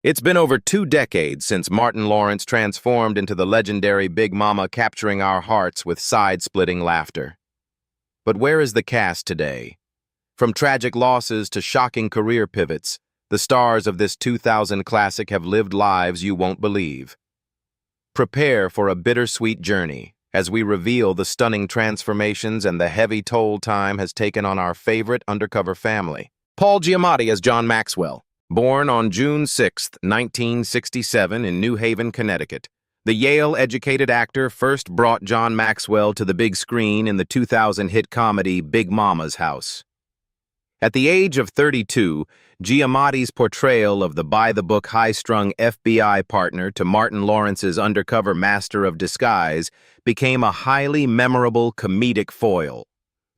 It's been over 2 decades since Martin Lawrence transformed into the legendary Big Momma, capturing our hearts with side-splitting laughter. But where is the cast today? From tragic losses to shocking career pivots, the stars of this 2000 classic have lived lives you won't believe. Prepare for a bittersweet journey as we reveal the stunning transformations and the heavy toll time has taken on our favorite undercover family. Paul Giamatti as John Maxwell. Born on June 6, 1967 in New Haven, Connecticut, the Yale-educated actor first brought John Maxwell to the big screen in the 2000 hit comedy Big Momma's House. At the age of 32, Giamatti's portrayal of the by-the-book high-strung FBI partner to Martin Lawrence's undercover master of disguise became a highly memorable comedic foil.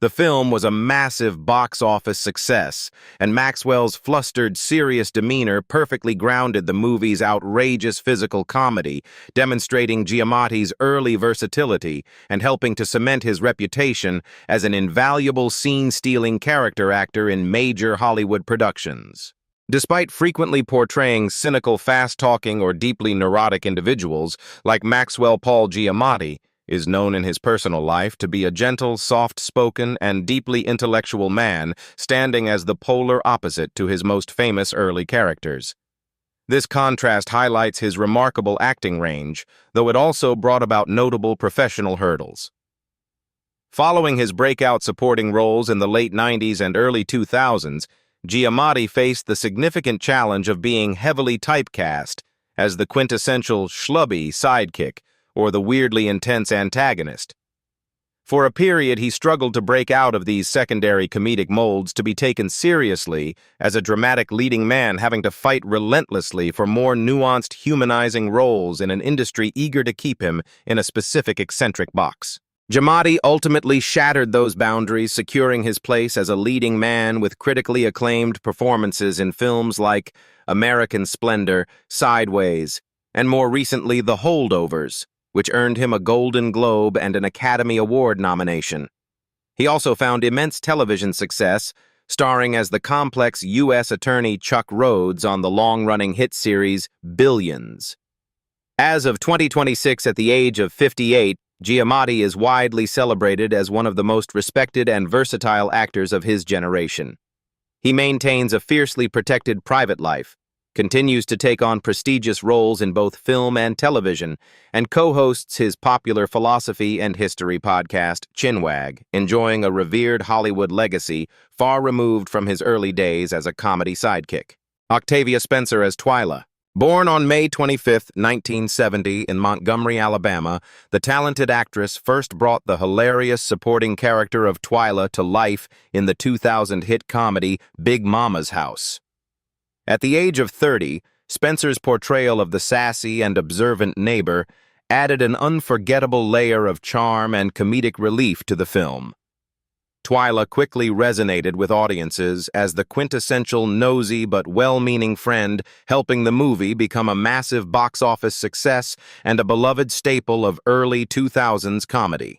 The film was a massive box office success, and Maxwell's flustered, serious demeanor perfectly grounded the movie's outrageous physical comedy, demonstrating Giamatti's early versatility and helping to cement his reputation as an invaluable scene-stealing character actor in major Hollywood productions. Despite frequently portraying cynical, fast-talking, or deeply neurotic individuals like Maxwell, Paul Giamatti is known in his personal life to be a gentle, soft-spoken, and deeply intellectual man, standing as the polar opposite to his most famous early characters. This contrast highlights his remarkable acting range, though it also brought about notable professional hurdles. Following his breakout supporting roles in the late 90s and early 2000s, Giamatti faced the significant challenge of being heavily typecast as the quintessential schlubby sidekick, or the weirdly intense antagonist. For a period, he struggled to break out of these secondary comedic molds to be taken seriously as a dramatic leading man, having to fight relentlessly for more nuanced, humanizing roles in an industry eager to keep him in a specific eccentric box. Giamatti ultimately shattered those boundaries, securing his place as a leading man with critically acclaimed performances in films like American Splendor, Sideways, and more recently The Holdovers, which earned him a Golden Globe and an Academy Award nomination. He also found immense television success, starring as the complex U.S. attorney Chuck Rhodes on the long-running hit series Billions. As of 2026, at the age of 58, Giamatti is widely celebrated as one of the most respected and versatile actors of his generation. He maintains a fiercely protected private life, continues to take on prestigious roles in both film and television, and co-hosts his popular philosophy and history podcast, Chinwag, enjoying a revered Hollywood legacy far removed from his early days as a comedy sidekick. Octavia Spencer as Twyla. Born on May 25, 1970 in Montgomery, Alabama, the talented actress first brought the hilarious supporting character of Twyla to life in the 2000 hit comedy Big Momma's House. At the age of 30, Spencer's portrayal of the sassy and observant neighbor added an unforgettable layer of charm and comedic relief to the film. Twyla quickly resonated with audiences as the quintessential nosy but well-meaning friend, helping the movie become a massive box office success and a beloved staple of early 2000s comedy.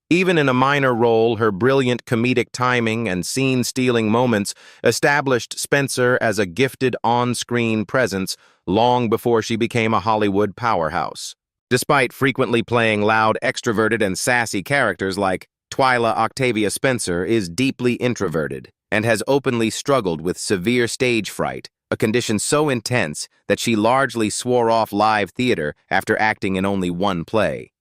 Even in a minor role, her brilliant comedic timing and scene-stealing moments established Spencer as a gifted on-screen presence long before she became a Hollywood powerhouse. Despite frequently playing loud, extroverted, and sassy characters like Twyla, Octavia Spencer is deeply introverted and has openly struggled with severe stage fright, a condition so intense that she largely swore off live theater after acting in only one play.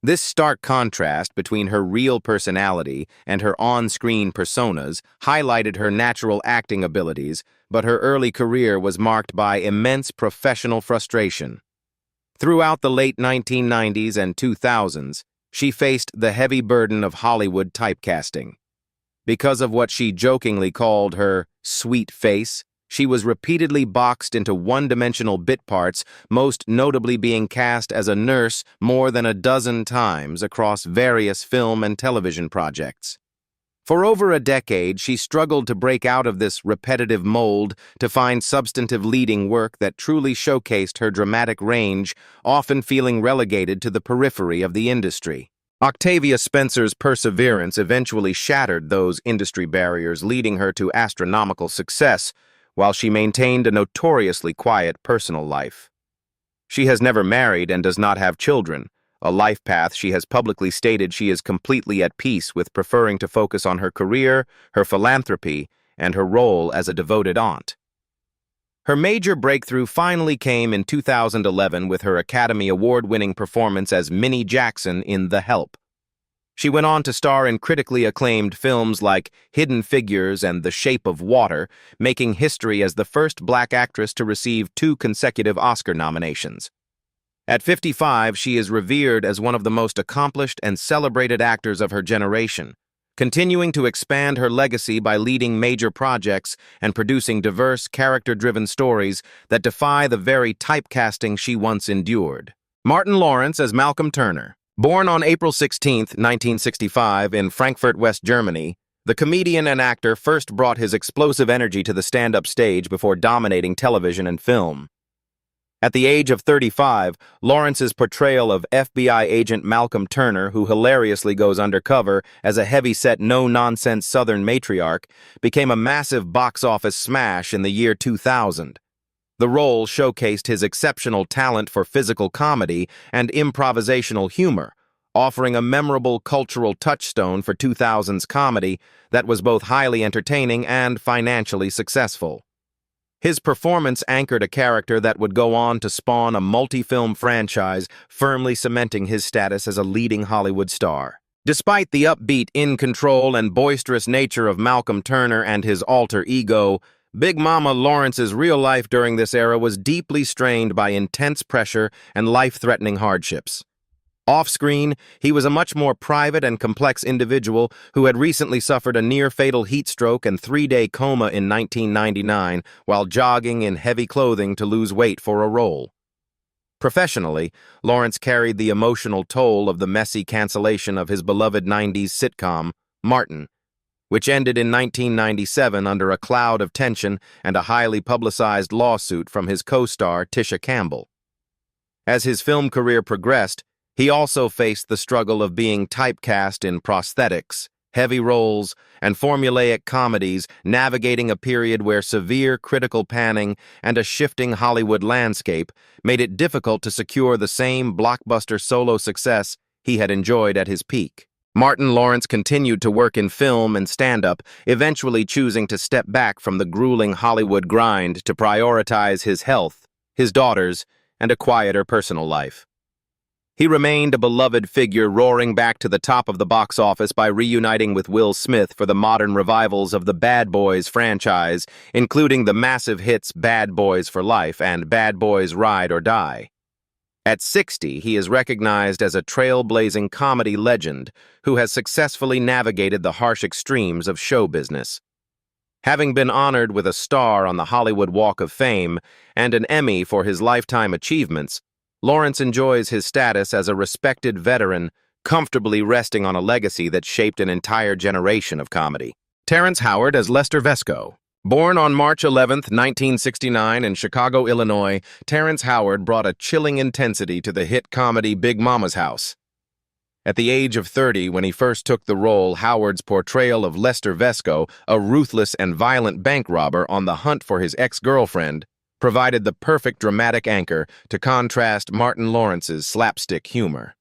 This stark contrast between her real personality and her on-screen personas highlighted her natural acting abilities, but her early career was marked by immense professional frustration. Throughout the late 1990s and 2000s, she faced the heavy burden of Hollywood typecasting. Because of what she jokingly called her sweet face, she was repeatedly boxed into one-dimensional bit parts, most notably being cast as a nurse more than a dozen times across various film and television projects. For over a decade, she struggled to break out of this repetitive mold to find substantive leading work that truly showcased her dramatic range, often feeling relegated to the periphery of the industry. Octavia Spencer's perseverance eventually shattered those industry barriers, leading her to astronomical success, while she maintained a notoriously quiet personal life. She has never married and does not have children, a life path she has publicly stated she is completely at peace with, preferring to focus on her career, her philanthropy, and her role as a devoted aunt. Her major breakthrough finally came in 2011 with her Academy Award-winning performance as Minnie Jackson in The Help. She went on to star in critically acclaimed films like Hidden Figures and The Shape of Water, making history as the first black actress to receive 2 consecutive Oscar nominations. At 55, she is revered as one of the most accomplished and celebrated actors of her generation, continuing to expand her legacy by leading major projects and producing diverse, character-driven stories that defy the very typecasting she once endured. Martin Lawrence as Malcolm Turner. Born on April 16, 1965, in Frankfurt, West Germany, the comedian and actor first brought his explosive energy to the stand-up stage before dominating television and film. At the age of 35, Lawrence's portrayal of FBI agent Malcolm Turner, who hilariously goes undercover as a heavy-set, no-nonsense Southern matriarch, became a massive box-office smash in the year 2000. The role showcased his exceptional talent for physical comedy and improvisational humor, offering a memorable cultural touchstone for 2000's comedy that was both highly entertaining and financially successful. His performance anchored a character that would go on to spawn a multi-film franchise, firmly cementing his status as a leading Hollywood star. Despite the upbeat, in-control, and boisterous nature of Malcolm Turner and his alter ego, Big Mama Lawrence's real life during this era was deeply strained by intense pressure and life-threatening hardships. Off-screen, he was a much more private and complex individual who had recently suffered a near-fatal heat stroke and 3-day coma in 1999 while jogging in heavy clothing to lose weight for a role. Professionally, Lawrence carried the emotional toll of the messy cancellation of his beloved 90s sitcom, Martin, which ended in 1997 under a cloud of tension and a highly publicized lawsuit from his co-star Tisha Campbell. As his film career progressed, he also faced the struggle of being typecast in prosthetics, heavy roles, and formulaic comedies, navigating a period where severe critical panning and a shifting Hollywood landscape made it difficult to secure the same blockbuster solo success he had enjoyed at his peak. Martin Lawrence continued to work in film and stand-up, eventually choosing to step back from the grueling Hollywood grind to prioritize his health, his daughters, and a quieter personal life. He remained a beloved figure, roaring back to the top of the box office by reuniting with Will Smith for the modern revivals of the Bad Boys franchise, including the massive hits Bad Boys for Life and Bad Boys Ride or Die. At 60, he is recognized as a trailblazing comedy legend who has successfully navigated the harsh extremes of show business. Having been honored with a star on the Hollywood Walk of Fame and an Emmy for his lifetime achievements, Lawrence enjoys his status as a respected veteran, comfortably resting on a legacy that shaped an entire generation of comedy. Terrence Howard as Lester Vesco. Born on March 11, 1969 in Chicago, Illinois, Terrence Howard brought a chilling intensity to the hit comedy Big Mama's House. At the age of 30, when he first took the role, Howard's portrayal of Lester Vesco, a ruthless and violent bank robber on the hunt for his ex-girlfriend, provided the perfect dramatic anchor to contrast Martin Lawrence's slapstick humor.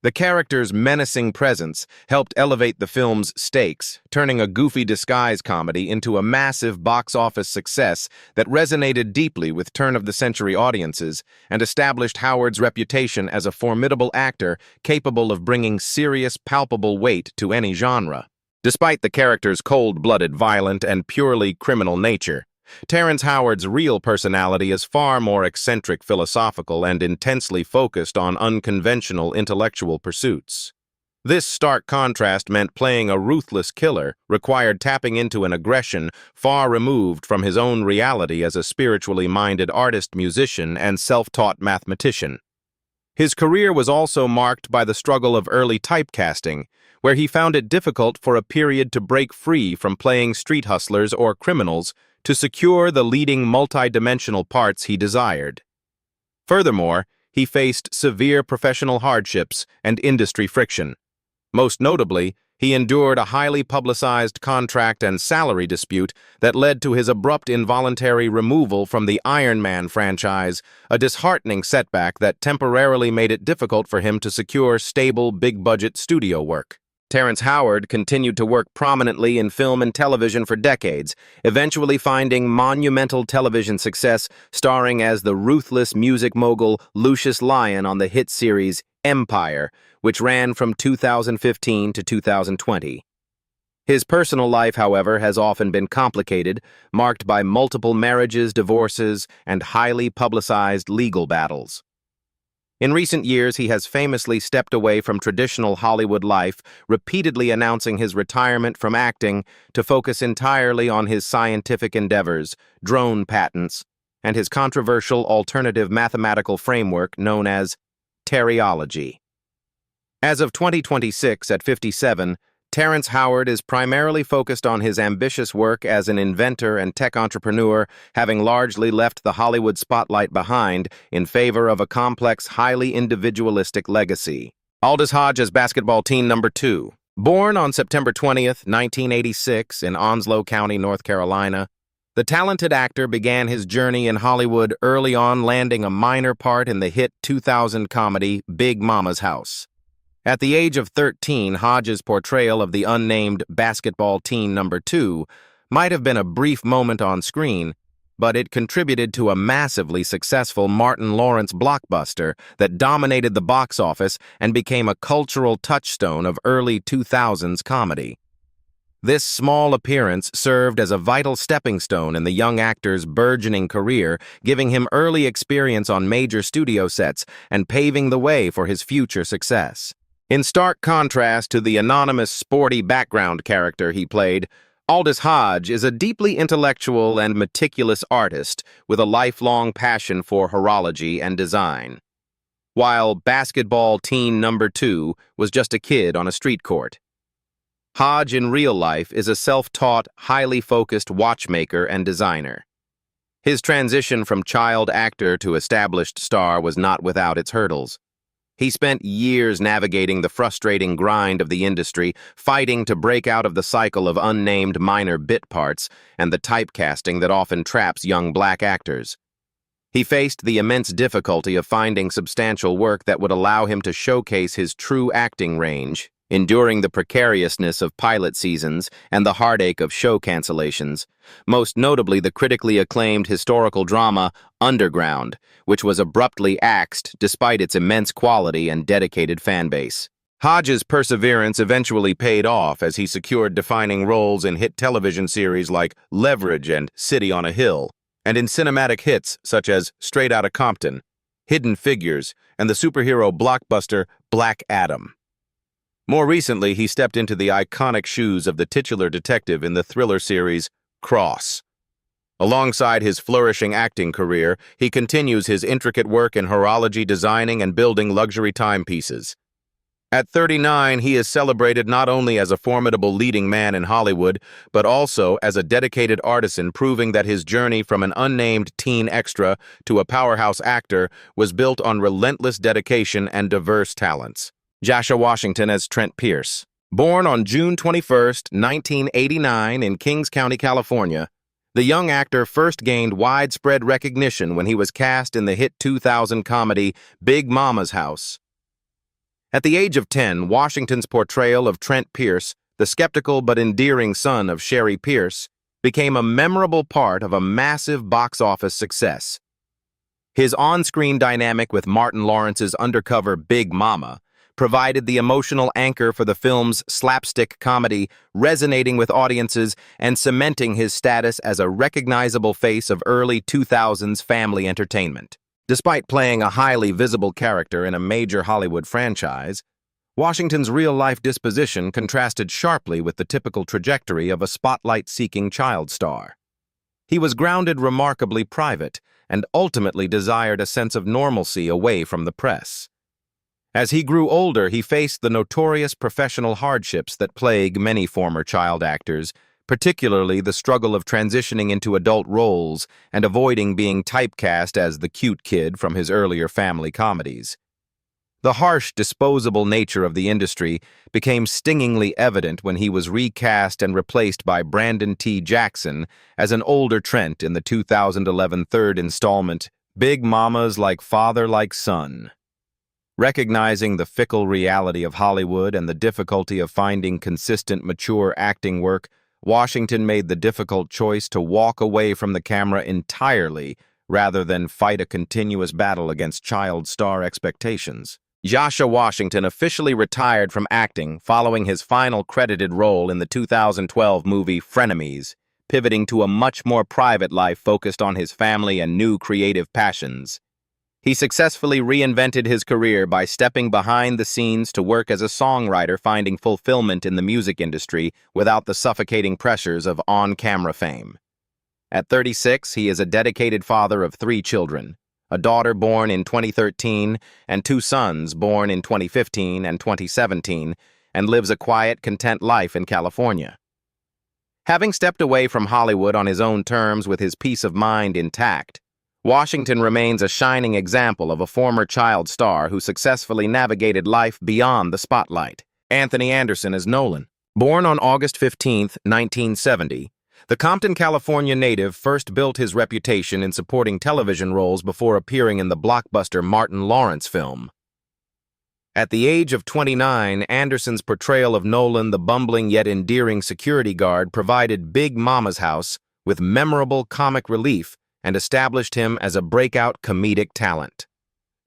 The character's menacing presence helped elevate the film's stakes, turning a goofy disguise comedy into a massive box office success that resonated deeply with turn-of-the-century audiences and established Howard's reputation as a formidable actor capable of bringing serious, palpable weight to any genre. Despite the character's cold-blooded, violent, and purely criminal nature, Terrence Howard's real personality is far more eccentric, philosophical, and intensely focused on unconventional intellectual pursuits. This stark contrast meant playing a ruthless killer required tapping into an aggression far removed from his own reality as a spiritually minded artist, musician, and self-taught mathematician. His career was also marked by the struggle of early typecasting, where he found it difficult for a period to break free from playing street hustlers or criminals to secure the leading multi-dimensional parts he desired. Furthermore, he faced severe professional hardships and industry friction. Most notably, He endured a highly publicized contract and salary dispute that led to his abrupt involuntary removal from the Iron Man franchise, a disheartening setback that temporarily made it difficult for him to secure stable, big-budget studio work. Terrence Howard continued to work prominently in film and television for decades, eventually finding monumental television success starring as the ruthless music mogul Lucius Lyon on the hit series Empire, which ran from 2015 to 2020. His personal life, however, has often been complicated, marked by multiple marriages, divorces, and highly publicized legal battles. In recent years, he has famously stepped away from traditional Hollywood life, repeatedly announcing his retirement from acting to focus entirely on his scientific endeavors, drone patents, and his controversial alternative mathematical framework known as Terryology. As of 2026, at 57, Terrence Howard is primarily focused on his ambitious work as an inventor and tech entrepreneur, having largely left the Hollywood spotlight behind in favor of a complex, highly individualistic legacy. Aldis Hodge as basketball teen number 2. Born on September 20th, 1986 in Onslow County, North Carolina, the talented actor began his journey in Hollywood early on, landing a minor part in the hit 2000 comedy Big Mama's House. At the age of 13, Hodge's portrayal of the unnamed basketball teen number 2 might have been a brief moment on screen, but it contributed to a massively successful Martin Lawrence blockbuster that dominated the box office and became a cultural touchstone of early 2000s comedy. This small appearance served as a vital stepping stone in the young actor's burgeoning career, giving him early experience on major studio sets and paving the way for his future success. In stark contrast to the anonymous, sporty background character he played, Aldis Hodge is a deeply intellectual and meticulous artist with a lifelong passion for horology and design. While basketball teen number 2 was just a kid on a street court, Hodge in real life is a self-taught, highly focused watchmaker and designer. His transition from child actor to established star was not without its hurdles. He spent years navigating the frustrating grind of the industry, fighting to break out of the cycle of unnamed minor bit parts and the typecasting that often traps young black actors. He faced the immense difficulty of finding substantial work that would allow him to showcase his true acting range, enduring the precariousness of pilot seasons and the heartache of show cancellations, most notably the critically acclaimed historical drama Underground, which was abruptly axed despite its immense quality and dedicated fan base. Hodge's perseverance eventually paid off as he secured defining roles in hit television series like Leverage and City on a Hill, and in cinematic hits such as Straight Outta Compton, Hidden Figures, and the superhero blockbuster Black Adam. More recently, he stepped into the iconic shoes of the titular detective in the thriller series Cross. Alongside his flourishing acting career, he continues his intricate work in horology, designing and building luxury timepieces. At 39, he is celebrated not only as a formidable leading man in Hollywood, but also as a dedicated artisan, proving that his journey from an unnamed teen extra to a powerhouse actor was built on relentless dedication and diverse talents. Jascha Washington as Trent Pierce. Born on June 21, 1989 in Kings County, California, the young actor first gained widespread recognition when he was cast in the hit 2000 comedy Big Mama's House. At the age of 10, Washington's portrayal of Trent Pierce, the skeptical but endearing son of Sherry Pierce, became a memorable part of a massive box office success. His on-screen dynamic with Martin Lawrence's undercover Big Mama provided the emotional anchor for the film's slapstick comedy, resonating with audiences and cementing his status as a recognizable face of early 2000s family entertainment. Despite playing a highly visible character in a major Hollywood franchise, Washington's real-life disposition contrasted sharply with the typical trajectory of a spotlight-seeking child star. He was grounded, remarkably private, and ultimately desired a sense of normalcy away from the press. As he grew older, he faced the notorious professional hardships that plague many former child actors, particularly the struggle of transitioning into adult roles and avoiding being typecast as the cute kid from his earlier family comedies. The harsh, disposable nature of the industry became stingingly evident when he was recast and replaced by Brandon T. Jackson as an older Trent in the 2011 third installment, Big Mama's Like Father Like Son. Recognizing the fickle reality of Hollywood and the difficulty of finding consistent, mature acting work, Washington made the difficult choice to walk away from the camera entirely rather than fight a continuous battle against child star expectations. Jascha Washington officially retired from acting following his final credited role in the 2012 movie Frenemies, pivoting to a much more private life focused on his family and new creative passions. He successfully reinvented his career by stepping behind the scenes to work as a songwriter, finding fulfillment in the music industry without the suffocating pressures of on-camera fame. At 36, he is a dedicated father of 3 children, a daughter born in 2013 and 2 sons born in 2015 and 2017, and lives a quiet, content life in California. Having stepped away from Hollywood on his own terms with his peace of mind intact, Washington remains a shining example of a former child star who successfully navigated life beyond the spotlight. Anthony Anderson as Nolan. Born on August 15, 1970, the Compton, California native first built his reputation in supporting television roles before appearing in the blockbuster Martin Lawrence film. At the age of 29, Anderson's portrayal of Nolan, the bumbling yet endearing security guard, provided Big Mama's House with memorable comic relief and established him as a breakout comedic talent.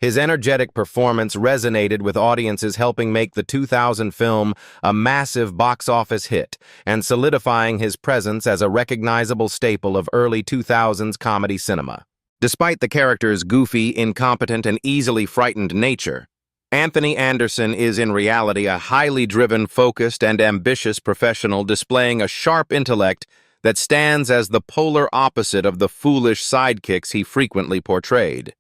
His energetic performance resonated with audiences, helping make the 2000 film a massive box office hit and solidifying his presence as a recognizable staple of early 2000s comedy cinema. Despite the character's goofy, incompetent, and easily frightened nature, Anthony Anderson is in reality a highly driven, focused, and ambitious professional displaying a sharp intellect that stands as the polar opposite of the foolish sidekicks he frequently portrayed.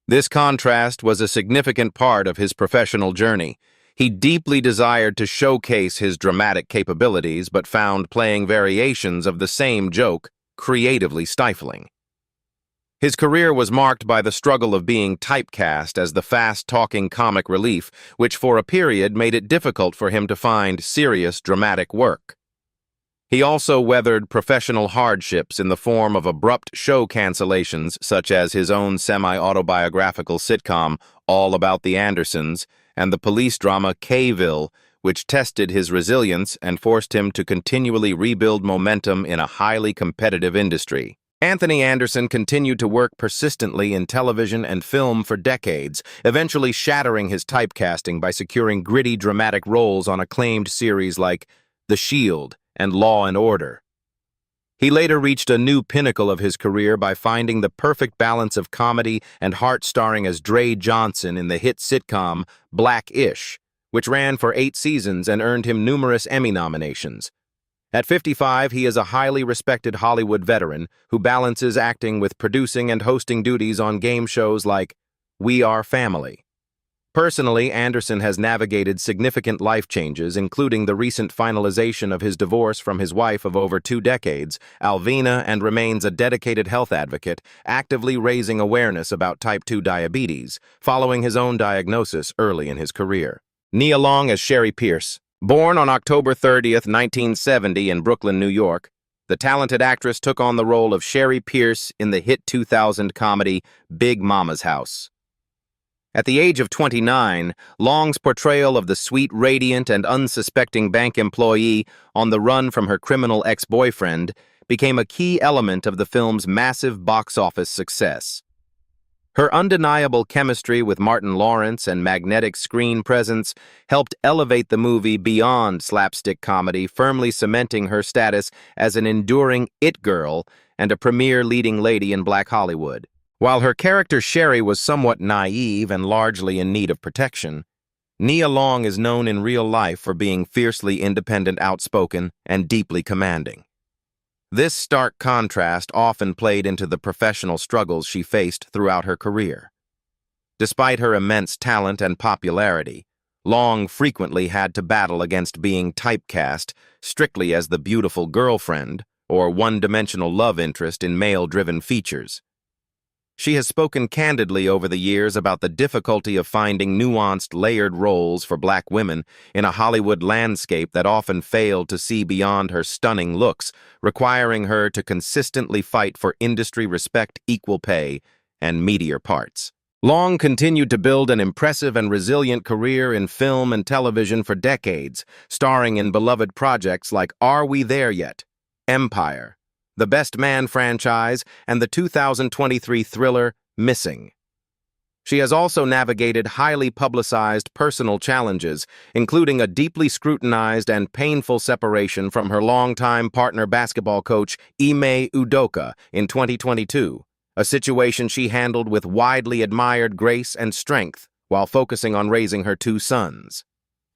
This contrast was a significant part of his professional journey. He deeply desired to showcase his dramatic capabilities, but found playing variations of the same joke creatively stifling. His career was marked by the struggle of being typecast as the fast-talking comic relief, which for a period made it difficult for him to find serious dramatic work. He also weathered professional hardships in the form of abrupt show cancellations, such as his own semi-autobiographical sitcom, All About the Andersons, and the police drama K-ville, which tested his resilience and forced him to continually rebuild momentum in a highly competitive industry. Anthony Anderson continued to work persistently in television and film for decades, eventually shattering his typecasting by securing gritty, dramatic roles on acclaimed series like The Shield and Law and Order. He later reached a new pinnacle of his career by finding the perfect balance of comedy and heart, starring as Dre Johnson in the hit sitcom Black-ish, which ran for 8 seasons and earned him numerous Emmy nominations. At 55, he is a highly respected Hollywood veteran who balances acting with producing and hosting duties on game shows like We Are Family. Personally, Anderson has navigated significant life changes, including the recent finalization of his divorce from his wife of over 2 decades, Alvina, and remains a dedicated health advocate, actively raising awareness about type 2 diabetes, following his own diagnosis early in his career. Nia Long as Sherry Pierce. Born on October 30, 1970 in Brooklyn, New York, the talented actress took on the role of Sherry Pierce in the hit 2000 comedy Big Mama's House. At the age of 29, Long's portrayal of the sweet, radiant, and unsuspecting bank employee on the run from her criminal ex-boyfriend became a key element of the film's massive box office success. Her undeniable chemistry with Martin Lawrence and magnetic screen presence helped elevate the movie beyond slapstick comedy, firmly cementing her status as an enduring it girl and a premier leading lady in Black Hollywood. While her character Sherry was somewhat naive and largely in need of protection, Nia Long is known in real life for being fiercely independent, outspoken, and deeply commanding. This stark contrast often played into the professional struggles she faced throughout her career. Despite her immense talent and popularity, Long frequently had to battle against being typecast strictly as the beautiful girlfriend or one-dimensional love interest in male-driven features. She has spoken candidly over the years about the difficulty of finding nuanced, layered roles for black women in a Hollywood landscape that often failed to see beyond her stunning looks, requiring her to consistently fight for industry respect, equal pay, and meatier parts. Long continued to build an impressive and resilient career in film and television for decades, starring in beloved projects like Are We There Yet?, Empire, The Best Man franchise, and the 2023 thriller Missing. She has also navigated highly publicized personal challenges, including a deeply scrutinized and painful separation from her longtime partner basketball coach Ime Udoka in 2022, a situation she handled with widely admired grace and strength while focusing on raising her two sons.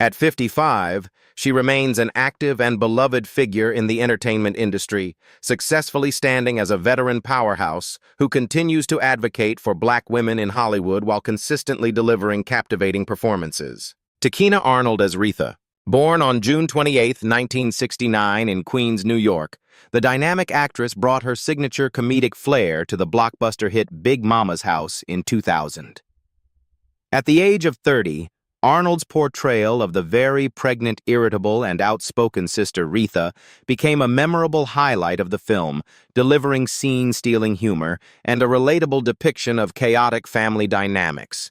At 55, she remains an active and beloved figure in the entertainment industry, successfully standing as a veteran powerhouse who continues to advocate for black women in Hollywood while consistently delivering captivating performances. Tichina Arnold as Retha. Born on June 28, 1969 in Queens, New York, the dynamic actress brought her signature comedic flair to the blockbuster hit Big Mama's House in 2000. At the age of 30, Arnold's portrayal of the very pregnant, irritable, and outspoken sister Retha became a memorable highlight of the film, delivering scene-stealing humor and a relatable depiction of chaotic family dynamics.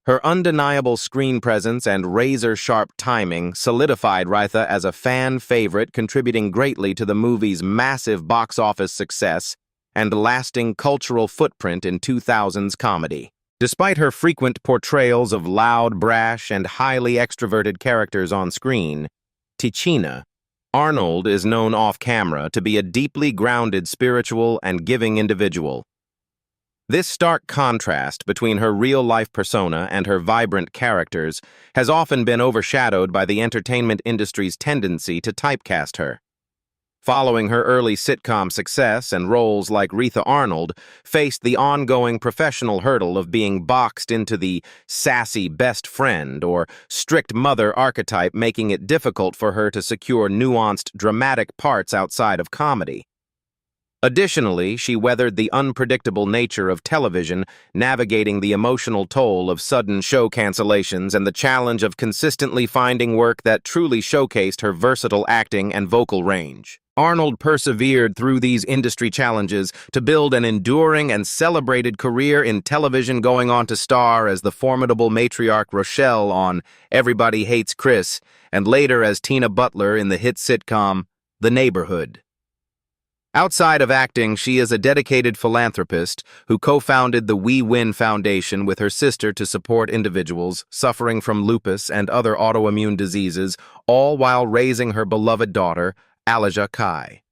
Her undeniable screen presence and razor-sharp timing solidified Retha as a fan favorite, contributing greatly to the movie's massive box office success and lasting cultural footprint in 2000's comedy. Despite her frequent portrayals of loud, brash, and highly extroverted characters on screen, Tichina Arnold is known off-camera to be a deeply grounded, spiritual, and giving individual. This stark contrast between her real-life persona and her vibrant characters has often been overshadowed by the entertainment industry's tendency to typecast her. Following her early sitcom success and roles like Retha Arnold faced the ongoing professional hurdle of being boxed into the sassy best friend or strict mother archetype, making it difficult for her to secure nuanced, dramatic parts outside of comedy. Additionally, she weathered the unpredictable nature of television, navigating the emotional toll of sudden show cancellations and the challenge of consistently finding work that truly showcased her versatile acting and vocal range. Arnold persevered through these industry challenges to build an enduring and celebrated career in television, going on to star as the formidable matriarch Rochelle on Everybody Hates Chris, and later as Tina Butler in the hit sitcom The Neighborhood. Outside of acting, she is a dedicated philanthropist who co-founded the We Win Foundation with her sister to support individuals suffering from lupus and other autoimmune diseases, all while raising her beloved daughter, Alijah Kai.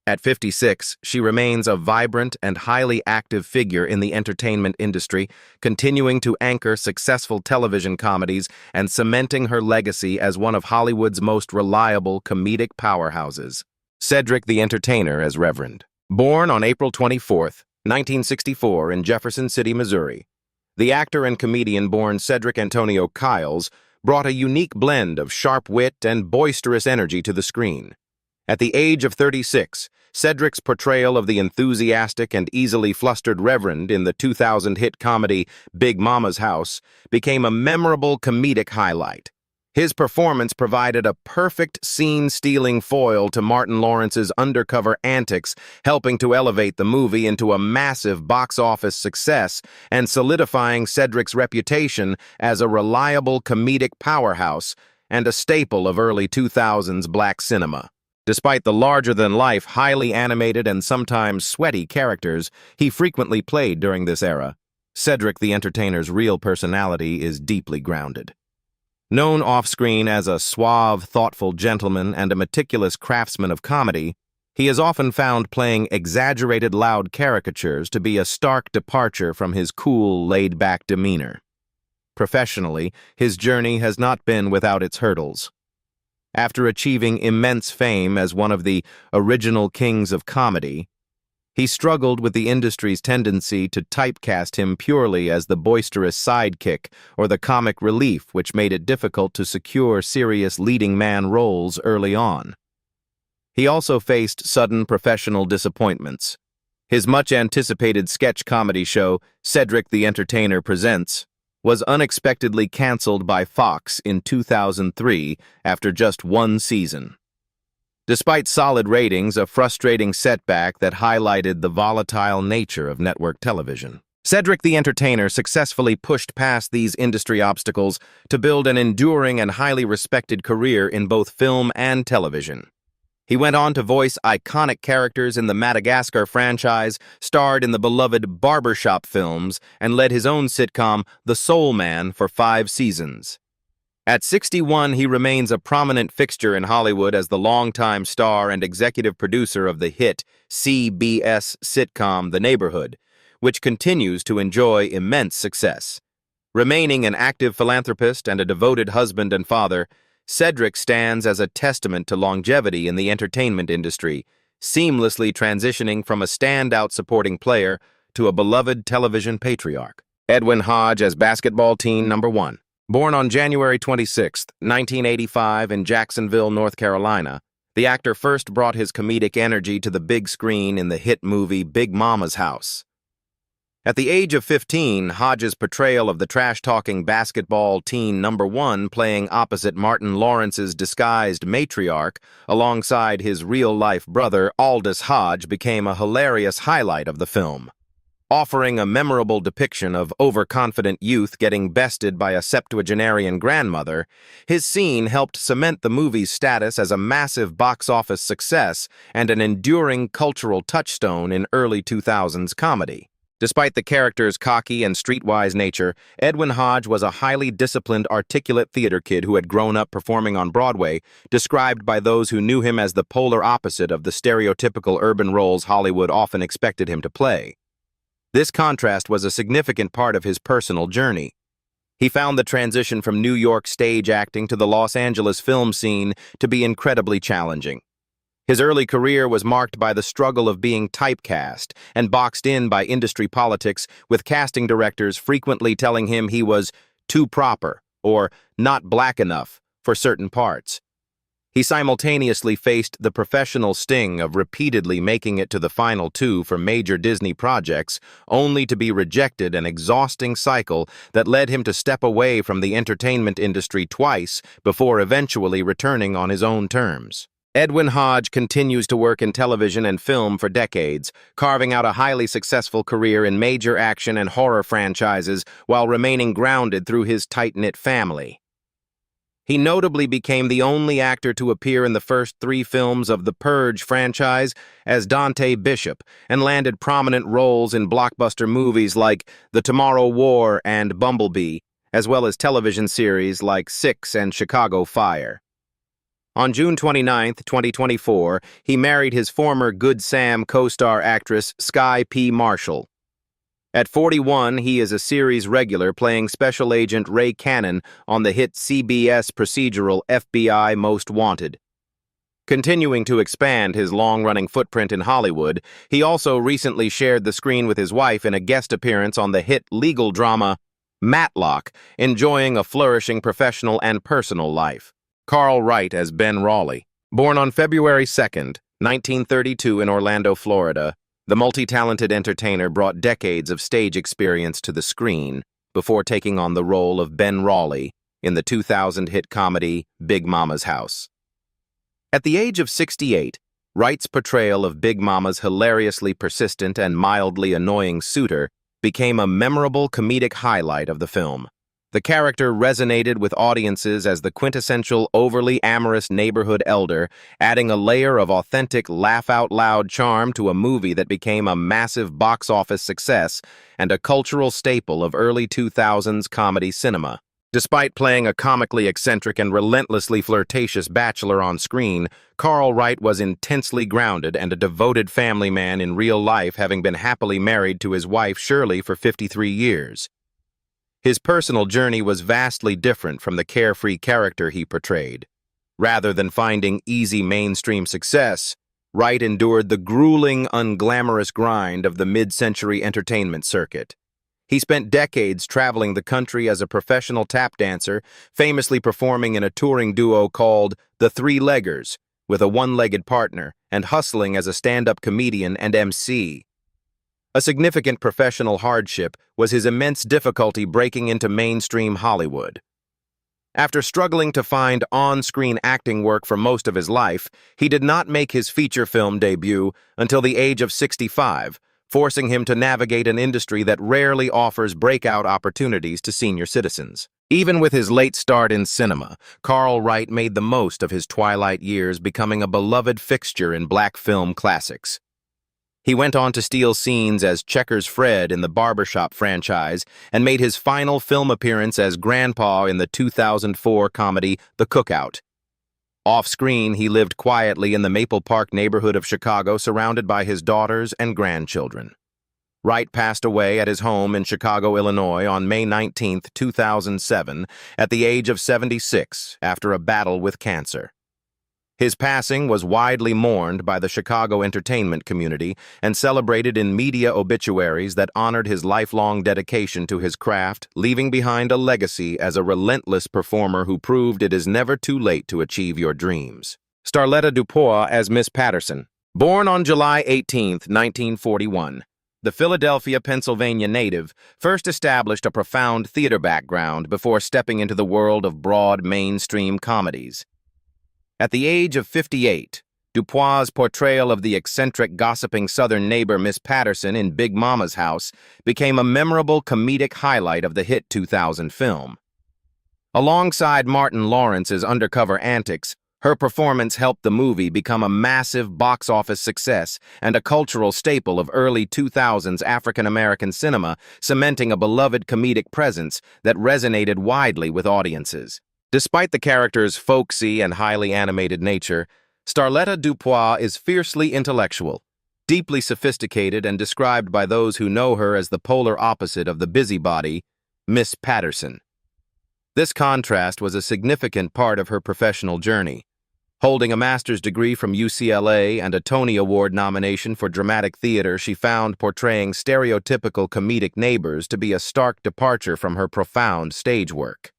At 56, she remains a vibrant and highly active figure in the entertainment industry, continuing to anchor successful television comedies and cementing her legacy as one of Hollywood's most reliable comedic powerhouses. Cedric the Entertainer as Reverend. Born on April 24, 1964 in Jefferson City, Missouri, the actor and comedian born Cedric Antonio Kiles brought a unique blend of sharp wit and boisterous energy to the screen. At the age of 36, Cedric's portrayal of the enthusiastic and easily flustered Reverend in the 2000 hit comedy Big Mama's House became a memorable comedic highlight. His performance provided a perfect scene-stealing foil to Martin Lawrence's undercover antics, helping to elevate the movie into a massive box office success and solidifying Cedric's reputation as a reliable comedic powerhouse and a staple of early 2000s black cinema. Despite the larger-than-life, highly animated, and sometimes sweaty characters he frequently played during this era, Cedric the Entertainer's real personality is deeply grounded. Known off-screen as a suave, thoughtful gentleman and a meticulous craftsman of comedy, he is often found playing exaggerated loud caricatures to be a stark departure from his cool, laid-back demeanor. Professionally, his journey has not been without its hurdles. After achieving immense fame as one of the original kings of comedy, he struggled with the industry's tendency to typecast him purely as the boisterous sidekick or the comic relief, which made it difficult to secure serious leading man roles early on. He also faced sudden professional disappointments. His much-anticipated sketch comedy show, Cedric the Entertainer Presents, was unexpectedly canceled by Fox in 2003 after just one season. Despite solid ratings, a frustrating setback that highlighted the volatile nature of network television. Cedric the Entertainer successfully pushed past these industry obstacles to build an enduring and highly respected career in both film and television. He went on to voice iconic characters in the Madagascar franchise, starred in the beloved Barbershop films, and led his own sitcom, The Soul Man, for 5 seasons. At 61, he remains a prominent fixture in Hollywood as the longtime star and executive producer of the hit CBS sitcom The Neighborhood, which continues to enjoy immense success. Remaining an active philanthropist and a devoted husband and father, Cedric stands as a testament to longevity in the entertainment industry, seamlessly transitioning from a standout supporting player to a beloved television patriarch. Edwin Hodge as basketball teen number 1. Born on January 26, 1985 in Jacksonville, North Carolina, the actor first brought his comedic energy to the big screen in the hit movie Big Momma's House. At the age of 15, Hodge's portrayal of the trash-talking basketball teen number 1 playing opposite Martin Lawrence's disguised matriarch alongside his real-life brother Aldis Hodge became a hilarious highlight of the film. Offering a memorable depiction of overconfident youth getting bested by a septuagenarian grandmother, his scene helped cement the movie's status as a massive box office success and an enduring cultural touchstone in early 2000s comedy. Despite the character's cocky and streetwise nature, Edwin Hodge was a highly disciplined, articulate theater kid who had grown up performing on Broadway, described by those who knew him as the polar opposite of the stereotypical urban roles Hollywood often expected him to play. This contrast was a significant part of his personal journey. He found the transition from New York stage acting to the Los Angeles film scene to be incredibly challenging. His early career was marked by the struggle of being typecast and boxed in by industry politics, with casting directors frequently telling him he was too proper or not black enough for certain parts. He simultaneously faced the professional sting of repeatedly making it to the final 2 for major Disney projects, only to be rejected, an exhausting cycle that led him to step away from the entertainment industry twice before eventually returning on his own terms. Edwin Hodge continues to work in television and film for decades, carving out a highly successful career in major action and horror franchises while remaining grounded through his tight-knit family. He notably became the only actor to appear in the first 3 films of the Purge franchise as Dante Bishop, and landed prominent roles in blockbuster movies like The Tomorrow War and Bumblebee, as well as television series like Six and Chicago Fire. On June 29, 2024, he married his former Good Sam co-star actress Sky P. Marshall. At 41, he is a series regular playing Special Agent Ray Cannon on the hit CBS procedural FBI Most Wanted. Continuing to expand his long-running footprint in Hollywood, he also recently shared the screen with his wife in a guest appearance on the hit legal drama Matlock, enjoying a flourishing professional and personal life. Wright as Ben Raleigh. Born on February 2, 1932 in Orlando, Florida, the multi-talented entertainer brought decades of stage experience to the screen before taking on the role of Ben Raleigh in the 2000 hit comedy Big Momma's House. At the age of 68, Wright's portrayal of Big Momma's hilariously persistent and mildly annoying suitor became a memorable comedic highlight of the film. The character resonated with audiences as the quintessential overly amorous neighborhood elder, adding a layer of authentic laugh-out-loud charm to a movie that became a massive box office success and a cultural staple of early 2000s comedy cinema. Despite playing a comically eccentric and relentlessly flirtatious bachelor on screen, Wright was intensely grounded and a devoted family man in real life, having been happily married to his wife Shirley for 53 years. His personal journey was vastly different from the carefree character he portrayed. Rather than finding easy mainstream success, Wright endured the grueling, unglamorous grind of the mid-century entertainment circuit. He spent decades traveling the country as a professional tap dancer, famously performing in a touring duo called the Three-Leggers, with a one-legged partner, and hustling as a stand-up comedian and MC. A significant professional hardship was his immense difficulty breaking into mainstream Hollywood. After struggling to find on-screen acting work for most of his life, he did not make his feature film debut until the age of 65, forcing him to navigate an industry that rarely offers breakout opportunities to senior citizens. Even with his late start in cinema, Carl Wright made the most of his twilight years, becoming a beloved fixture in black film classics. He went on to steal scenes as Checkers Fred in the Barbershop franchise and made his final film appearance as Grandpa in the 2004 comedy The Cookout. Off-screen, he lived quietly in the Maple Park neighborhood of Chicago, surrounded by his daughters and grandchildren. Wright passed away at his home in Chicago, Illinois on May 19, 2007, at the age of 76 after a battle with cancer. His passing was widely mourned by the Chicago entertainment community and celebrated in media obituaries that honored his lifelong dedication to his craft, leaving behind a legacy as a relentless performer who proved it is never too late to achieve your dreams. Starletta DuPois as Miss Patterson. Born on July 18, 1941, the Philadelphia, Pennsylvania native first established a profound theater background before stepping into the world of broad mainstream comedies. At the age of 58, DuPois' portrayal of the eccentric, gossiping Southern neighbor Miss Patterson in Big Mama's House became a memorable comedic highlight of the hit 2000 film. Alongside Martin Lawrence's undercover antics, her performance helped the movie become a massive box office success and a cultural staple of early 2000s African-American cinema, cementing a beloved comedic presence that resonated widely with audiences. Despite the character's folksy and highly animated nature, Starletta DuPois is fiercely intellectual, deeply sophisticated, and described by those who know her as the polar opposite of the busybody, Miss Patterson. This contrast was a significant part of her professional journey. Holding a master's degree from UCLA and a Tony Award nomination for dramatic theater, she found portraying stereotypical comedic neighbors to be a stark departure from her profound stage work.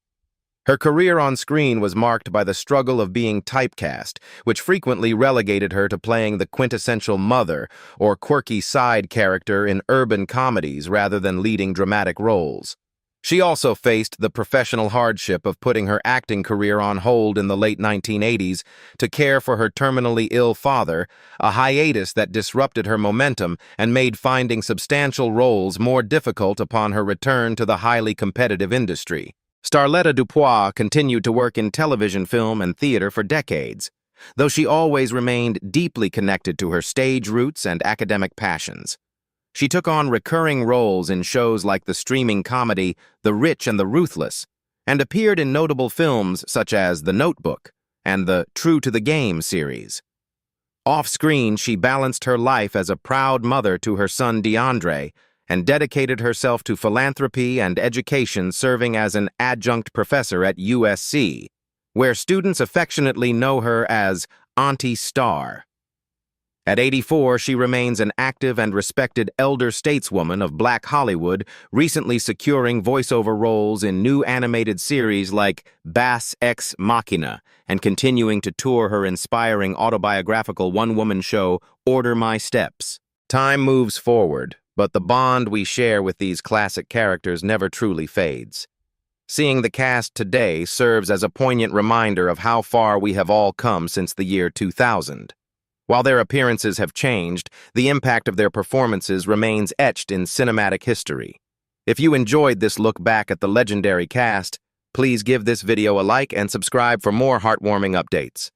Her career on screen was marked by the struggle of being typecast, which frequently relegated her to playing the quintessential mother or quirky side character in urban comedies rather than leading dramatic roles. She also faced the professional hardship of putting her acting career on hold in the late 1980s to care for her terminally ill father, a hiatus that disrupted her momentum and made finding substantial roles more difficult upon her return to the highly competitive industry. Starletta DuPois continued to work in television, film, and theater for decades, though she always remained deeply connected to her stage roots and academic passions. She took on recurring roles in shows like the streaming comedy The Rich and the Ruthless, and appeared in notable films such as The Notebook and the True to the Game series. Off-screen, she balanced her life as a proud mother to her son DeAndre, and dedicated herself to philanthropy and education, serving as an adjunct professor at USC, where students affectionately know her as Auntie Star. At 84, she remains an active and respected elder stateswoman of Black Hollywood, recently securing voiceover roles in new animated series like Bass Ex Machina, and continuing to tour her inspiring autobiographical one-woman show, Order My Steps. Time moves forward, but the bond we share with these classic characters never truly fades. Seeing the cast today serves as a poignant reminder of how far we have all come since the year 2000. While their appearances have changed, the impact of their performances remains etched in cinematic history. If you enjoyed this look back at the legendary cast, please give this video a like and subscribe for more heartwarming updates.